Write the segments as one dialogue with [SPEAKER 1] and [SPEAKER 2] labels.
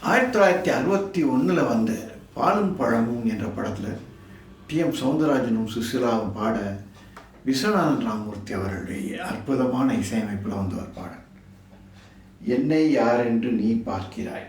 [SPEAKER 1] 1961 வந்த பாலும் பழமும் என்ற படத்தில் டி.எம். சௌந்தரராஜனும் சுசிலாவும் பாட விஸ்வநாதன் ராமமூர்த்தி அவர்களுடைய அற்புதமான இசையமைப்பில் வந்த ஒரு பாடல் என்னை யார் என்று நீ பார்க்கிறாய்.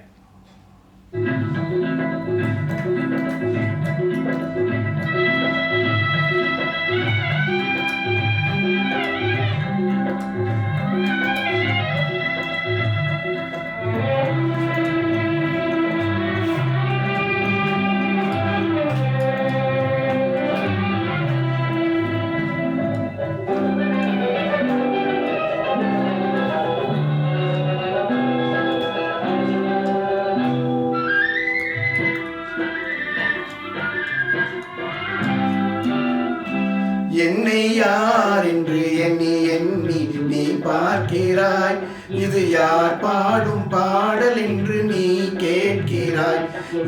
[SPEAKER 1] என்னை யார் என்று எண்ணி எண்ணி நீ பார்க்கிறாய். இது யார் பாடும் பாடல் என்று நீ கேட்கிறாய்.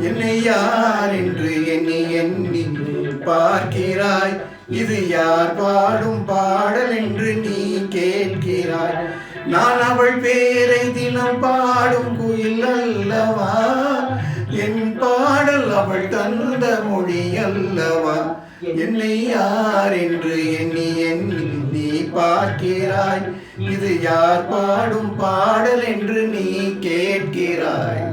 [SPEAKER 1] என்னை யார் என்று எண்ணி எண்ணி பார்க்கிறாய். இது யார் பாடும் பாடல் என்று நீ கேட்கிறாய். நான் அவள் பேரை தினம் பாடும் குயில் அல்லவா. என் பாடல் அவள் தந்த மொழி அல்லவா. என்னை யார் என்று எண்ணி எண்ணி நீ பார்க்கிறாய். இது யார் பாடும் பாடல் என்று நீ கேட்கிறாய்.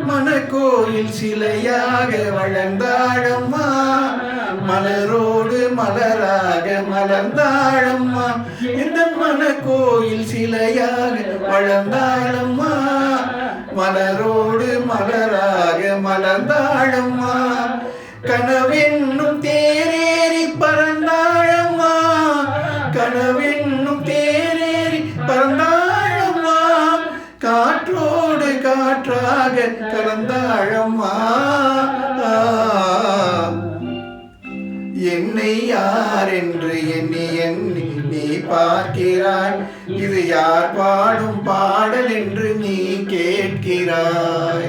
[SPEAKER 1] மனக்கோயில் சிலையாக வளர்ந்தாழம்மா. மலரோடு மலராக மலர்ந்தாழம்மா. இந்த மனக்கோயில் சிலையாக வளர்ந்தாழம்மா. மலரோடு மலராக மலர்ந்தாழம்மா. கனவென்னும் தேரேறி பறந்தாழம்மா. கனவென்னும் தேரேறி பறந்தாழம்மா. காற்றோடு காற்றாக கலந்தாழம்மா. என்னை யார் என்று எண்ணி எண்ணி நீ பார்க்கிறாய். இது யார் பாடும் பாடல் என்று நீ கேட்கிறாய்.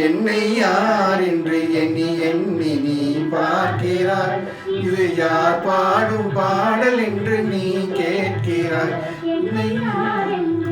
[SPEAKER 1] என்னை யார் என்று எண்ணி எண்ணி நீ பார்க்கிறாய். இது யார் பாடும் பாடல் என்று நீ கேட்கிறாய். என்னை யார் என்று